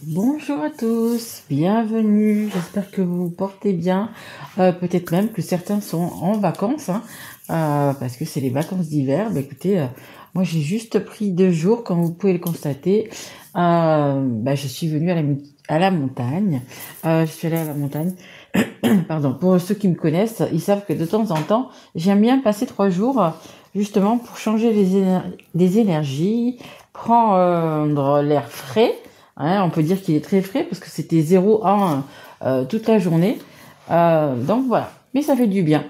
Bonjour à tous, bienvenue, j'espère que vous vous portez bien, peut-être même que certains sont en vacances, hein, parce que c'est les vacances d'hiver. Écoutez, moi j'ai juste pris 2 jours, comme vous pouvez le constater. Je suis venue à la montagne, je suis allée à la montagne, pardon, pour ceux qui me connaissent, ils savent que de temps en temps, j'aime bien passer 3 jours, justement pour changer des énergies, prendre l'air frais. Hein, on peut dire qu'il est très frais parce que c'était 0 à 1 toute la journée. Donc voilà, mais ça fait du bien.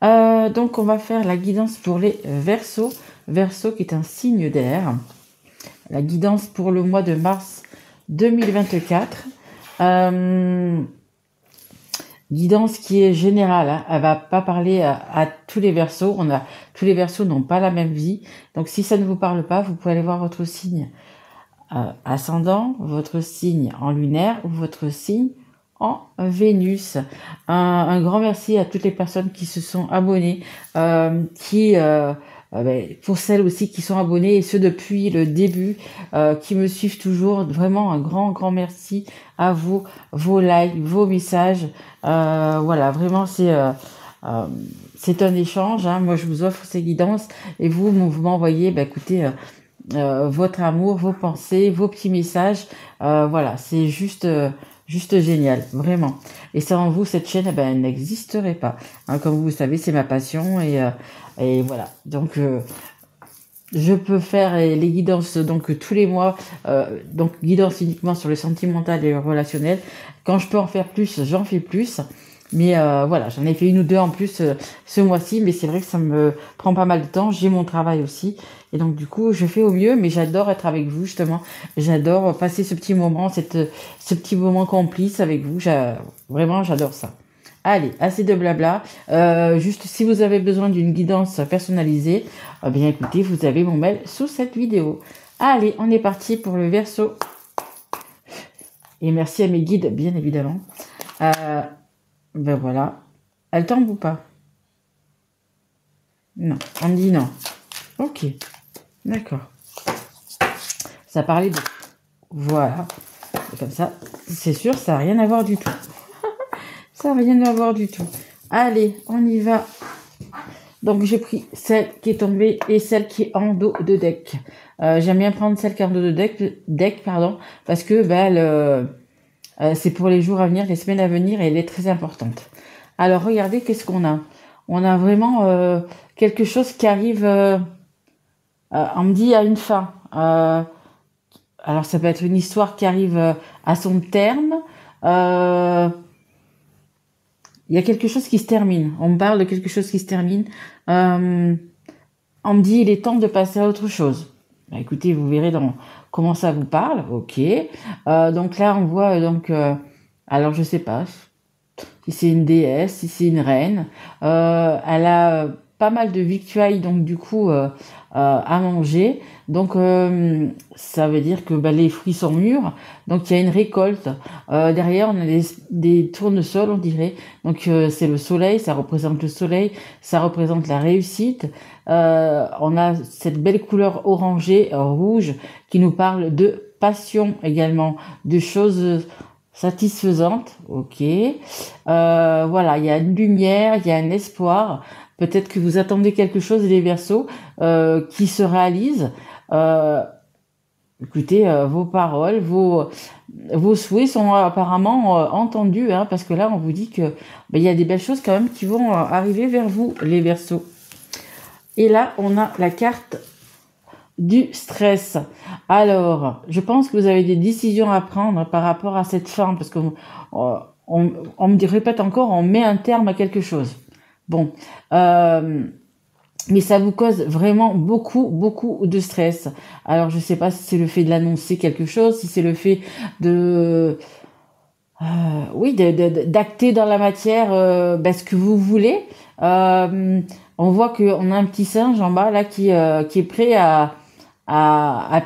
Donc on va faire la guidance pour les Verseaux. Verseau qui est un signe d'air. La guidance pour le mois de mars 2024. Guidance qui est générale, hein. Elle va pas parler à tous les Verseaux. Tous les Verseaux n'ont pas la même vie. Donc si ça ne vous parle pas, vous pouvez aller voir votre signe ascendant, votre signe en lunaire ou votre signe en Vénus. Un grand merci à toutes les personnes qui se sont abonnées, pour celles aussi qui sont abonnées et ceux depuis le début, qui me suivent toujours. Vraiment un grand merci à vous, vos likes, vos messages. Voilà, vraiment c'est un échange. Hein. Moi je vous offre ces guidances et vous m'envoyez, écoutez, votre amour, vos pensées, vos petits messages. Voilà, c'est juste génial, vraiment. Et sans vous, cette chaîne, elle n'existerait pas. Hein, comme vous le savez, c'est ma passion et voilà. Donc, je peux faire les guidances donc tous les mois, donc guidance uniquement sur le sentimental et le relationnel. Quand je peux en faire plus, j'en fais plus. Mais voilà, j'en ai fait 1 ou 2 en plus ce mois-ci, mais c'est vrai que ça me prend pas mal de temps. J'ai mon travail aussi, et donc du coup, je fais au mieux. Mais j'adore être avec vous justement. J'adore passer ce petit moment, ce petit moment complice avec vous. Vraiment, j'adore ça. Allez, assez de blabla. Juste si vous avez besoin d'une guidance personnalisée, bien écoutez, vous avez mon mail sous cette vidéo. Allez, on est parti pour le Verseau. Et merci à mes guides, bien évidemment. Voilà. Elle tombe ou pas? Non. On me dit non. Ok. D'accord. Ça parlait de... Voilà. Et comme ça, c'est sûr, ça n'a rien à voir du tout. Ça n'a rien à voir du tout. Allez, on y va. Donc, j'ai pris celle qui est tombée et celle qui est en dos de deck. J'aime bien prendre celle qui est en dos de deck, parce que c'est pour les jours à venir, les semaines à venir, et elle est très importante. Alors, regardez, qu'est-ce qu'on a? On a vraiment quelque chose qui arrive, on me dit, à une fin. Alors, ça peut être une histoire qui arrive à son terme. Il y a quelque chose qui se termine. On me parle de quelque chose qui se termine. On me dit, il est temps de passer à autre chose. Écoutez, vous verrez comment ça vous parle. Ok. Donc là, on voit alors je sais pas si c'est une déesse, si c'est une reine. Elle a pas mal de victuailles, donc du coup à manger. Donc ça veut dire que les fruits sont mûrs. Donc il y a une récolte. Derrière, on a des tournesols, on dirait. Donc c'est le soleil, ça représente le soleil, ça représente la réussite. On a cette belle couleur orangée, rouge, qui nous parle de passion également, de choses satisfaisantes. Ok. Voilà, il y a une lumière, il y a un espoir. Peut-être que vous attendez quelque chose, les Verseaux, qui se réalise. Écoutez, vos paroles, vos souhaits sont apparemment entendus, hein, parce que là, on vous dit que il y a des belles choses quand même qui vont arriver vers vous, les Verseaux. Et là, on a la carte du stress. Alors, je pense que vous avez des décisions à prendre par rapport à cette fin, parce que on me répète encore, on met un terme à quelque chose. Bon, mais ça vous cause vraiment beaucoup de stress. Alors, je sais pas si c'est le fait de l'annoncer quelque chose, si c'est le fait de... oui, d'acter dans la matière ce que vous voulez. On voit qu'on a un petit singe en bas là qui est prêt à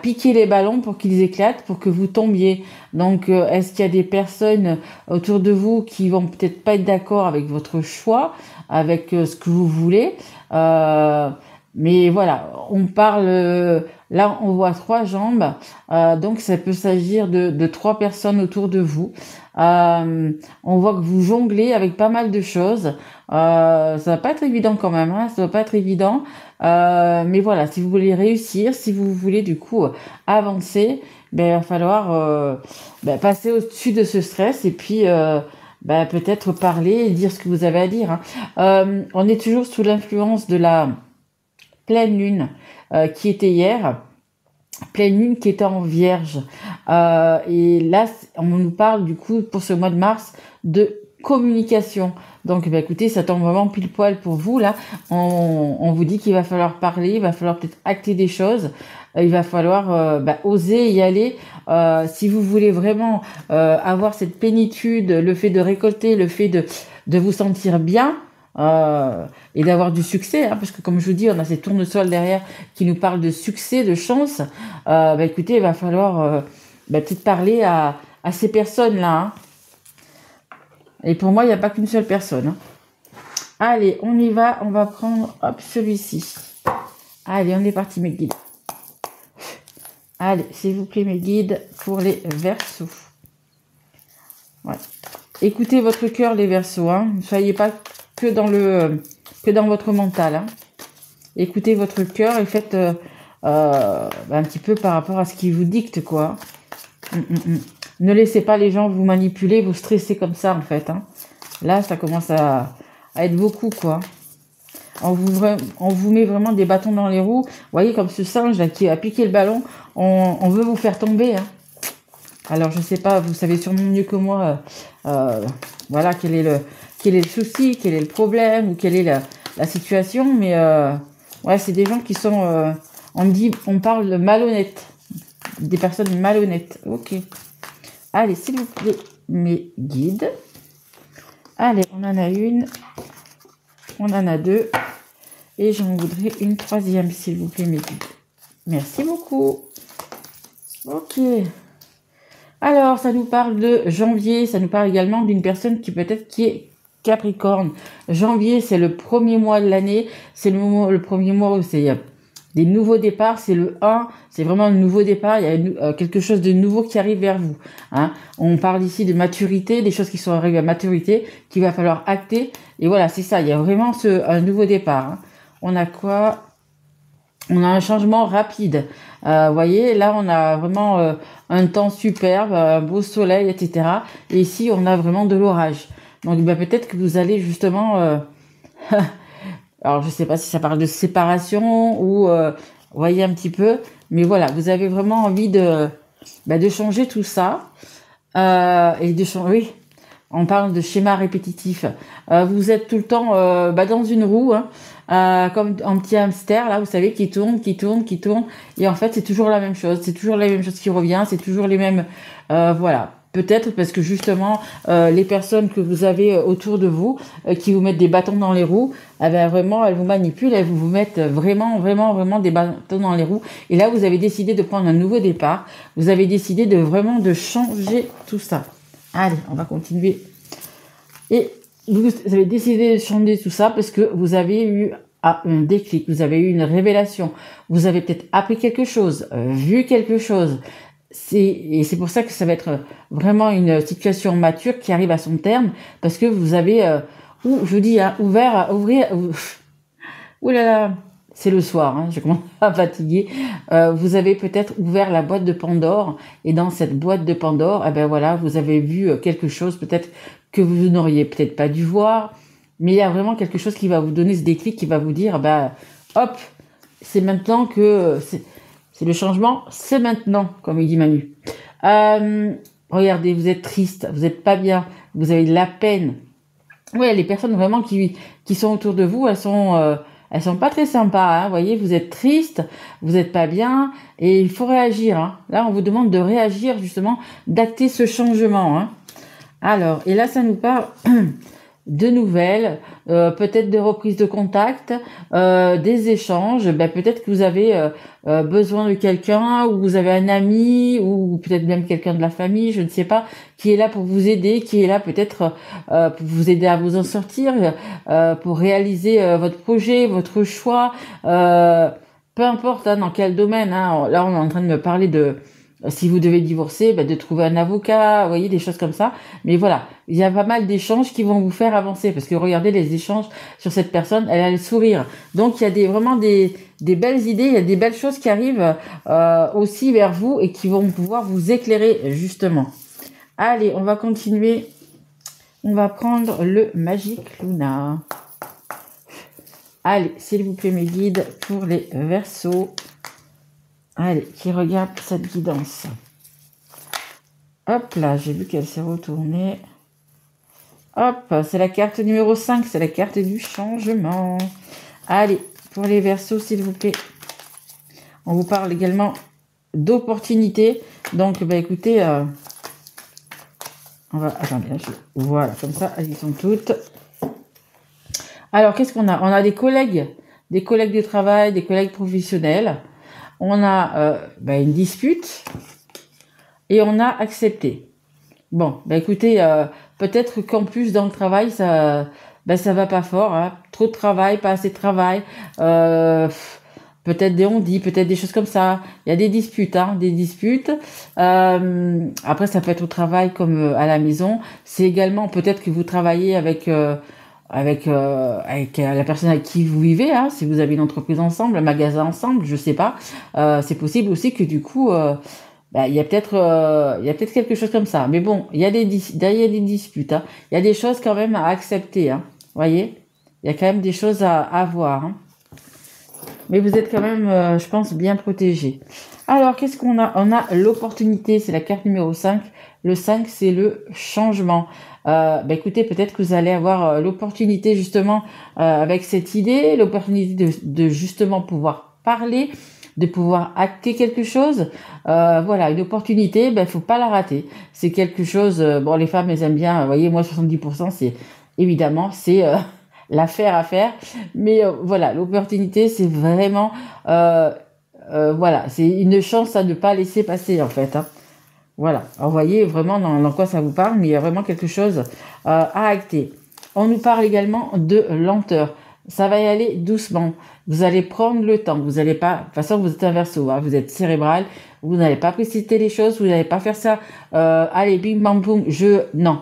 piquer les ballons pour qu'ils éclatent, pour que vous tombiez. Donc, est-ce qu'il y a des personnes autour de vous qui vont peut-être pas être d'accord avec votre choix, avec ce que vous voulez, mais voilà, on parle Là, on voit 3 jambes, donc ça peut s'agir de 3 personnes autour de vous. On voit que vous jonglez avec pas mal de choses. Ça va pas être évident quand même, hein, ça va pas être évident. Mais voilà, si vous voulez réussir, si vous voulez du coup avancer, ben, il va falloir passer au-dessus de ce stress et puis peut-être parler et dire ce que vous avez à dire, hein. On est toujours sous l'influence de la pleine lune qui était hier, pleine lune qui était en Vierge. Et là, on nous parle du coup pour ce mois de mars de communication. Donc, écoutez, ça tombe vraiment pile poil pour vous là. On vous dit qu'il va falloir parler, il va falloir peut-être acter des choses, il va falloir oser y aller. Si vous voulez vraiment avoir cette plénitude, le fait de récolter, le fait de vous sentir bien. Et d'avoir du succès, hein, parce que comme je vous dis, on a ces tournesols derrière qui nous parlent de succès, de chance. Écoutez, il va falloir peut-être parler à ces personnes-là, hein. Et pour moi, il n'y a pas qu'une seule personne, hein. Allez, on y va, on va prendre celui-ci. Allez, on est parti mes guides. Allez, s'il vous plaît mes guides pour les Verseaux. Ouais. Écoutez votre cœur les Verseaux, hein. Ne soyez pas que dans votre mental, hein. Écoutez votre cœur et faites un petit peu par rapport à ce qui vous dicte, quoi. Ne laissez pas les gens vous manipuler, vous stresser comme ça, en fait, hein. Là, ça commence à être beaucoup, quoi. On vous met vraiment des bâtons dans les roues. Vous voyez, comme ce singe là, qui a piqué le ballon, on veut vous faire tomber, hein. Alors, je sais pas, vous savez sûrement mieux que moi, voilà, quel est le souci, quel est le problème, ou quelle est la situation, mais ouais, c'est des gens qui sont, on parle de malhonnêtes, des personnes malhonnêtes. Ok. Allez, s'il vous plaît, mes guides. Allez, on en a une, on en a 2, et j'en voudrais une 3e, s'il vous plaît, mes guides. Merci beaucoup. Ok. Alors, ça nous parle de janvier, ça nous parle également d'une personne qui est Capricorne. Janvier, c'est le premier mois de l'année, c'est le premier mois où c'est des nouveaux départs, c'est le 1, c'est vraiment un nouveau départ, il y a quelque chose de nouveau qui arrive vers vous, hein. On parle ici de maturité, des choses qui sont arrivées à maturité, qu'il va falloir acter, et voilà, c'est ça, il y a vraiment un nouveau départ, hein. On a quoi ? On a un changement rapide. Vous voyez, là, on a vraiment un temps superbe, un beau soleil, etc. Et ici, on a vraiment de l'orage. Donc, peut-être que vous allez justement... alors, je sais pas si ça parle de séparation ou... vous voyez un petit peu. Mais voilà, vous avez vraiment envie de changer tout ça. Et de changer... Oui, on parle de schéma répétitif. Vous êtes tout le temps dans une roue, hein. Comme un petit hamster là, vous savez, qui tourne, et en fait c'est toujours la même chose, qui revient, c'est toujours les mêmes, voilà. Peut-être parce que justement les personnes que vous avez autour de vous qui vous mettent des bâtons dans les roues, vraiment elles vous manipulent, elles vous mettent vraiment des bâtons dans les roues, et là vous avez décidé de prendre un nouveau départ, vous avez décidé de changer tout ça. Allez, on va continuer. Et vous avez décidé de changer tout ça parce que vous avez eu un déclic, vous avez eu une révélation, vous avez peut-être appris quelque chose, vu quelque chose. Et c'est pour ça que ça va être vraiment une situation mature qui arrive à son terme, parce que vous avez, je vous dis, hein, ouh là là, c'est le soir, hein, je commence à fatiguer. Vous avez peut-être ouvert la boîte de Pandore, et dans cette boîte de Pandore, voilà, vous avez vu quelque chose peut-être que vous n'auriez peut-être pas dû voir, mais il y a vraiment quelque chose qui va vous donner ce déclic, qui va vous dire, hop, c'est maintenant que c'est le changement, c'est maintenant, comme il dit Manu. Regardez, vous êtes triste, vous n'êtes pas bien, vous avez de la peine. Ouais, les personnes vraiment qui sont autour de vous, elles sont pas très sympas, hein. Vous voyez, vous êtes triste, vous n'êtes pas bien, et il faut réagir, hein. Là, on vous demande de réagir, justement, d'acter ce changement, hein. Alors, et là, ça nous parle de nouvelles, peut-être de reprise de contact, des échanges. Peut-être que vous avez besoin de quelqu'un, ou vous avez un ami, ou peut-être même quelqu'un de la famille, je ne sais pas, qui est là pour vous aider, qui est là peut-être pour vous aider à vous en sortir, pour réaliser votre projet, votre choix. peu importe hein, dans quel domaine. Hein. Là, on est en train de me parler de si vous devez divorcer, de trouver un avocat, vous voyez, des choses comme ça. Mais voilà, il y a pas mal d'échanges qui vont vous faire avancer. Parce que regardez les échanges sur cette personne, elle a le sourire. Donc, il y a vraiment des belles idées, il y a des belles choses qui arrivent aussi vers vous et qui vont pouvoir vous éclairer, justement. Allez, on va continuer. On va prendre le Magic Luna. Allez, s'il vous plaît, mes guides, pour les Verseaux. Allez, qui regarde cette guidance. Hop là, j'ai vu qu'elle s'est retournée. Hop, c'est la carte numéro 5, c'est la carte du changement. Allez, pour les Verseaux, s'il vous plaît. On vous parle également d'opportunités. Donc, écoutez, on va... Attendez, voilà, comme ça, elles y sont toutes. Alors, qu'est-ce qu'on a? On a des collègues de travail, des collègues professionnels. On a une dispute et on a accepté. Bon, écoutez, peut-être qu'en plus dans le travail, ça va pas fort. Hein. Trop de travail, pas assez de travail. Peut-être des on-dit, peut-être des choses comme ça. Il y a des disputes, des disputes. Après, ça peut être au travail comme à la maison. C'est également peut-être que vous travaillez avec la personne avec qui vous vivez, hein, si vous avez une entreprise ensemble, un magasin ensemble, je sais pas. C'est possible aussi que du coup, il y a peut-être quelque chose comme ça. Mais bon, il y a des disputes. Hein. Il y a des choses quand même à accepter. Hein. Voyez, il y a quand même des choses à voir. Hein. Mais vous êtes quand même, je pense, bien protégés. Alors, qu'est-ce qu'on a? On a l'opportunité, c'est la carte numéro 5. Le 5, c'est le changement. Écoutez, peut-être que vous allez avoir l'opportunité justement avec cette idée, l'opportunité de justement pouvoir parler, de pouvoir acter quelque chose. Voilà, une opportunité, faut pas la rater. C'est quelque chose, bon, les femmes, elles aiment bien, vous voyez, moi, 70%, c'est évidemment, c'est l'affaire à faire. Mais voilà, l'opportunité, c'est vraiment, voilà, c'est une chance à ne pas laisser passer, en fait, hein. Voilà, alors, vous voyez vraiment dans quoi ça vous parle, mais il y a vraiment quelque chose à acter. On nous parle également de lenteur. Ça va y aller doucement. Vous allez prendre le temps. Vous n'allez pas... De toute façon, vous êtes un Verseau, hein, vous êtes cérébral. Vous n'allez pas précipiter les choses. Vous n'allez pas faire ça. Allez, bing, bang, boum. Non.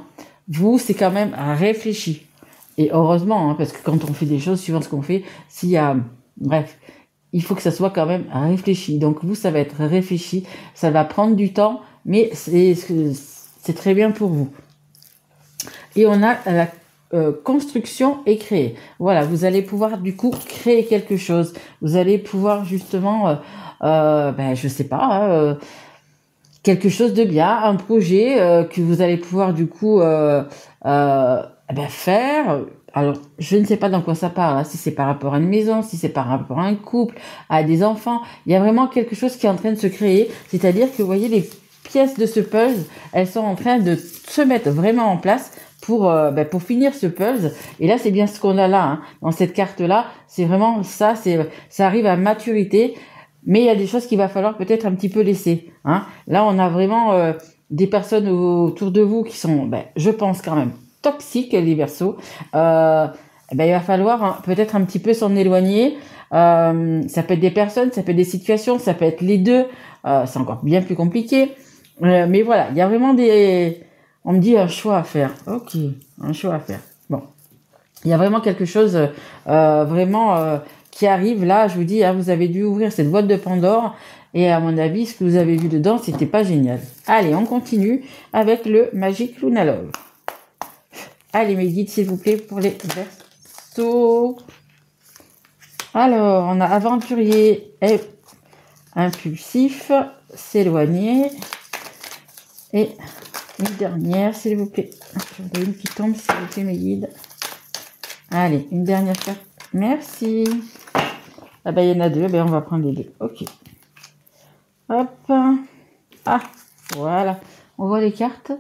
Vous, c'est quand même réfléchi. Et heureusement, hein, parce que quand on fait des choses, suivant ce qu'on fait, s'il y a... Bref, il faut que ça soit quand même réfléchi. Donc vous, ça va être réfléchi. Ça va prendre du temps. Mais c'est très bien pour vous. Et on a la construction et créer. Voilà, vous allez pouvoir du coup créer quelque chose. Vous allez pouvoir justement, je sais pas, quelque chose de bien, un projet que vous allez pouvoir du coup faire. Alors, je ne sais pas dans quoi ça parle, hein, si c'est par rapport à une maison, si c'est par rapport à un couple, à des enfants. Il y a vraiment quelque chose qui est en train de se créer. C'est-à-dire que vous voyez les pièces de ce puzzle, elles sont en train de se mettre vraiment en place pour finir ce puzzle. Et là, c'est bien ce qu'on a là, hein. Dans cette carte-là, c'est vraiment ça, ça arrive à maturité, mais il y a des choses qu'il va falloir peut-être un petit peu laisser. Hein. Là, on a vraiment des personnes autour de vous qui sont, je pense quand même, toxiques, les Verseaux. Il va falloir peut-être un petit peu s'en éloigner. Ça peut être des personnes, ça peut être des situations, ça peut être les deux. C'est encore bien plus compliqué. Mais voilà, il y a vraiment on me dit un choix à faire. Ok, un choix à faire. Bon, il y a vraiment quelque chose qui arrive là. Je vous dis, hein, vous avez dû ouvrir cette boîte de Pandore et à mon avis, ce que vous avez vu dedans, c'était pas génial. Allez, on continue avec le Magic Luna Love. Allez, mes guides, s'il vous plaît, pour les Verseaux. Alors, on a aventurier et impulsif, s'éloigner. Et une dernière, s'il vous plaît. J'en ai une qui tombe, s'il vous plaît, mes guides. Allez, une dernière carte. Merci. Ah il y en a deux. On va prendre les deux. Ok. Hop. Ah, voilà. On voit les cartes.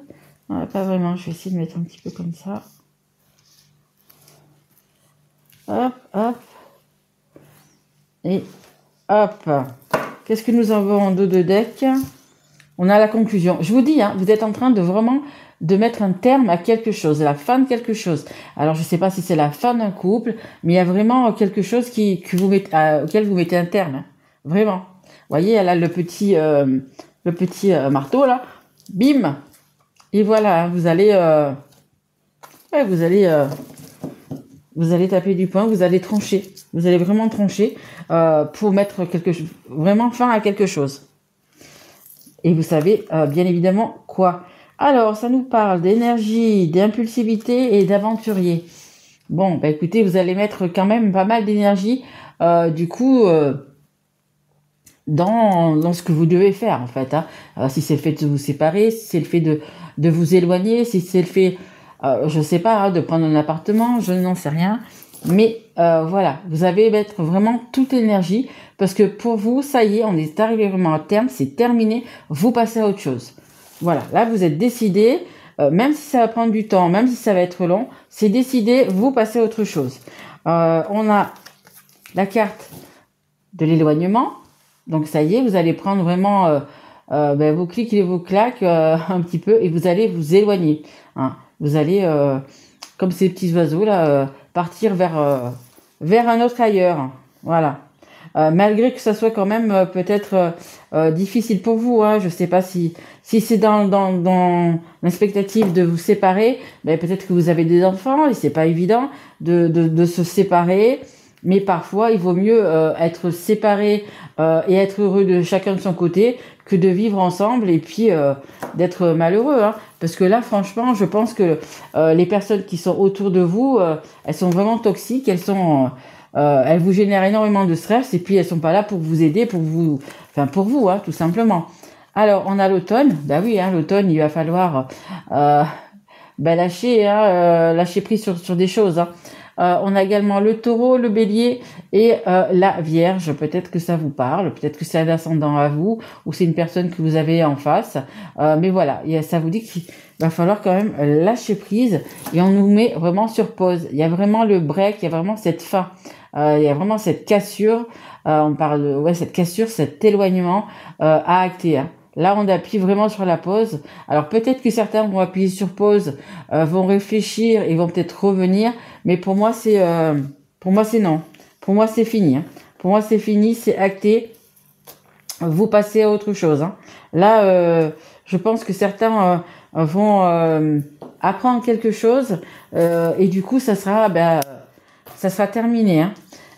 Pas vraiment. Je vais essayer de mettre un petit peu comme ça. Hop, hop. Et hop. Qu'est-ce que nous avons en dos de deck ? On a la conclusion. Je vous dis, hein, vous êtes en train de vraiment de mettre un terme à quelque chose, à la fin de quelque chose. Alors, je ne sais pas si c'est la fin d'un couple, mais il y a vraiment quelque chose auquel vous mettez un terme. Vraiment. Vous voyez, elle a le petit marteau là. Bim. Et voilà, ouais, vous allez taper du poing, vous allez trancher. Vous allez vraiment trancher pour mettre vraiment fin à quelque chose. Et vous savez bien évidemment quoi. Alors, ça nous parle d'énergie, d'impulsivité et d'aventurier. Bon, bah écoutez, vous allez mettre quand même pas mal d'énergie, du coup, dans ce que vous devez faire, en fait. Hein. Si c'est le fait de vous séparer, si c'est le fait de vous éloigner, si c'est le fait, je sais pas, hein, de prendre un appartement, je n'en sais rien. Mais voilà, vous allez mettre vraiment toute l'énergie, parce que pour vous, ça y est, on est arrivé vraiment à terme, c'est terminé, vous passez à autre chose. Voilà, là, vous êtes décidé, même si ça va prendre du temps, même si ça va être long, c'est décidé, vous passez à autre chose. On a la carte de l'éloignement. Donc ça y est, vous allez prendre vraiment vos clics et vos claques un petit peu et vous allez vous éloigner. Hein. Vous allez, comme ces petits oiseaux là, partir vers un autre ailleurs. Voilà. Malgré que ça soit quand même peut-être difficile pour vous. Hein. Je ne sais pas si c'est dans l'expectative de vous séparer, ben peut-être que vous avez des enfants et c'est pas évident de se séparer. Mais parfois, il vaut mieux être séparé et être heureux de chacun de son côté que de vivre ensemble et puis d'être malheureux. Hein. Parce que là, franchement, je pense que les personnes qui sont autour de vous, elles sont vraiment toxiques, elles vous génèrent énormément de stress et puis elles sont pas là pour vous aider, pour vous, hein, tout simplement. Alors, on a l'automne. Bah oui, hein, l'automne, il va falloir lâcher prise sur des choses. Hein. On a également le taureau, le bélier et la vierge. Peut-être que ça vous parle, peut-être que c'est un ascendant à vous ou c'est une personne que vous avez en face. Mais voilà, ça vous dit qu'il va falloir quand même lâcher prise et on nous met vraiment sur pause. Il y a vraiment le break, il y a vraiment cette fin. Il y a vraiment cette cassure. On parle de cette cassure, cet éloignement à acter. Hein. Là, on appuie vraiment sur la pause. Alors peut-être que certains vont appuyer sur pause, vont réfléchir et vont peut-être revenir. Mais pour moi, c'est non. Pour moi, c'est fini. Hein. Pour moi, c'est fini, c'est acté. Vous passez à autre chose. Hein. Là, je pense que certains vont apprendre quelque chose et du coup, ça sera terminé. Hein.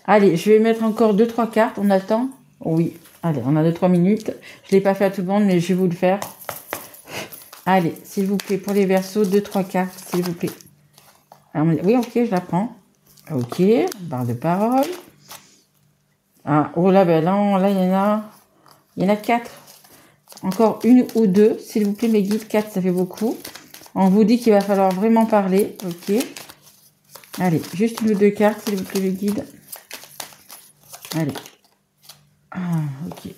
Allez, je vais mettre encore 2-3 cartes. On attend. Oui. Allez, on a 2-3 minutes. Je ne l'ai pas fait à tout le monde, mais je vais vous le faire. Allez, s'il vous plaît, pour les Verseaux, 2-3 cartes, s'il vous plaît. Alors, oui, ok, je la prends. Ok, barre de parole. Ah, oh là, là, il y en a 4. Encore une ou deux, s'il vous plaît, mes guides. 4, ça fait beaucoup. On vous dit qu'il va falloir vraiment parler. Ok. Allez, juste une ou deux cartes, s'il vous plaît, les guides. Allez. Ah, ok.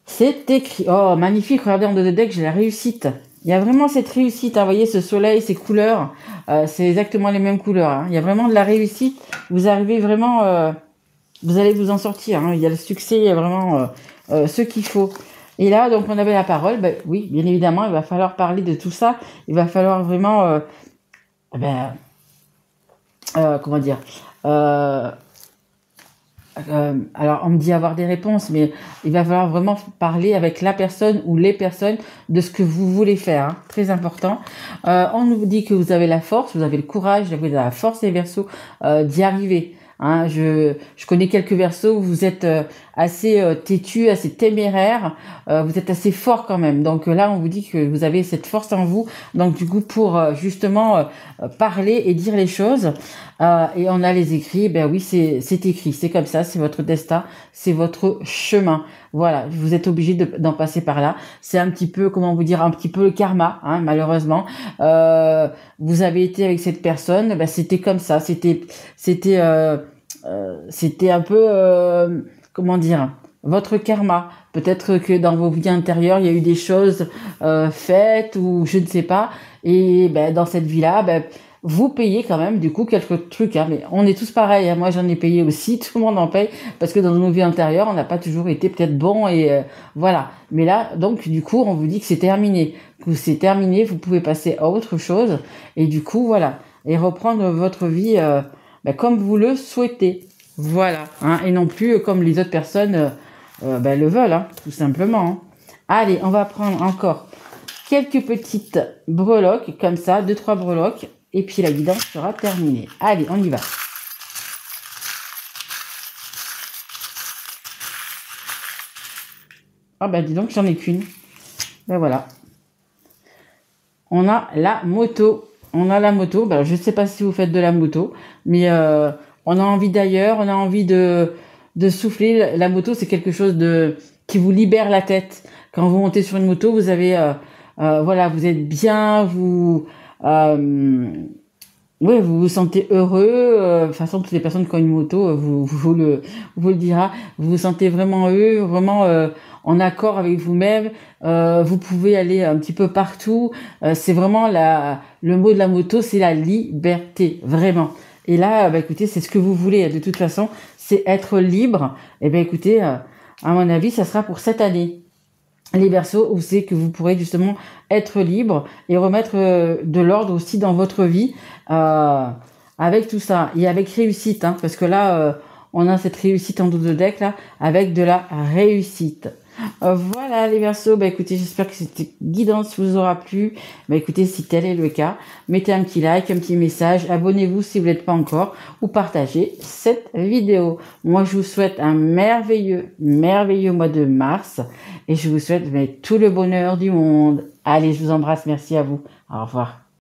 C'est écrit. Oh, magnifique. Regardez en deux decks, j'ai la réussite. Il y a vraiment cette réussite. Hein, vous voyez, ce soleil, ces couleurs, c'est exactement les mêmes couleurs. Hein. Il y a vraiment de la réussite. Vous arrivez vraiment... vous allez vous en sortir. Hein. Il y a le succès, il y a vraiment ce qu'il faut. Et là, donc, on avait la parole. Ben, oui, bien évidemment, il va falloir parler de tout ça. Il va falloir vraiment... comment dire alors, on me dit avoir des réponses, mais il va falloir vraiment parler avec la personne ou les personnes de ce que vous voulez faire. Hein. Très important. On nous dit que vous avez la force, vous avez le courage, vous avez la force, les Verseaux, d'y arriver. Hein. Je connais quelques Verseaux où vous êtes assez têtu, assez téméraire, vous êtes assez fort quand même. Donc là, on vous dit que vous avez cette force en vous. Donc du coup, pour justement parler et dire les choses. Et on a les écrits, ben oui, c'est écrit, c'est comme ça, c'est votre destin, c'est votre chemin. Voilà, vous êtes obligé d'en passer par là. C'est un petit peu, comment vous dire, un petit peu le karma, hein, malheureusement. Vous avez été avec cette personne, ben c'était comme ça, c'était un peu, comment dire, votre karma. Peut-être que dans vos vies intérieures, il y a eu des choses faites ou je ne sais pas. Et ben dans cette vie-là, ben vous payez quand même du coup quelques trucs. Hein, mais on est tous pareils. Hein, moi, j'en ai payé aussi. Tout le monde en paye parce que dans nos vies antérieures, on n'a pas toujours été peut-être bon et voilà. Mais là, donc du coup, on vous dit que c'est terminé. Que c'est terminé. Vous pouvez passer à autre chose et du coup, voilà, et reprendre votre vie comme vous le souhaitez. Voilà, hein, et non plus comme les autres personnes ben, le veulent, hein, tout simplement. Hein. Allez, on va prendre encore quelques petites breloques, comme ça, 2-3 breloques, et puis la guidance sera terminée. Allez, on y va. Ah ben dis donc, j'en ai qu'une. Ben voilà. On a la moto. On a la moto. Ben, je ne sais pas si vous faites de la moto, mais on a envie d'ailleurs, on a envie de souffler. La moto, c'est quelque chose qui vous libère la tête. Quand vous montez sur une moto, vous avez, voilà, vous êtes bien, ouais, vous vous sentez heureux. De toute façon, toutes les personnes qui ont une moto, vous le dira. Vous vous sentez vraiment heureux, vraiment en accord avec vous-même. Vous pouvez aller un petit peu partout. C'est vraiment le mot de la moto, c'est la liberté, vraiment. Et là, bah, écoutez, c'est ce que vous voulez. De toute façon, c'est être libre. Et ben écoutez, à mon avis, ça sera pour cette année. Les Verseaux, où c'est que vous pourrez justement être libre et remettre de l'ordre aussi dans votre vie avec tout ça et avec réussite, hein, parce que là on a cette réussite en dos de deck là avec de la réussite. Voilà les Verseaux, bah écoutez, j'espère que cette guidance vous aura plu. Bah écoutez, si tel est le cas, mettez un petit like, un petit message, abonnez-vous si vous n'êtes pas encore ou partagez cette vidéo. Moi je vous souhaite un merveilleux mois de mars et je vous souhaite tout le bonheur du monde. Allez, je vous embrasse, merci à vous. Au revoir.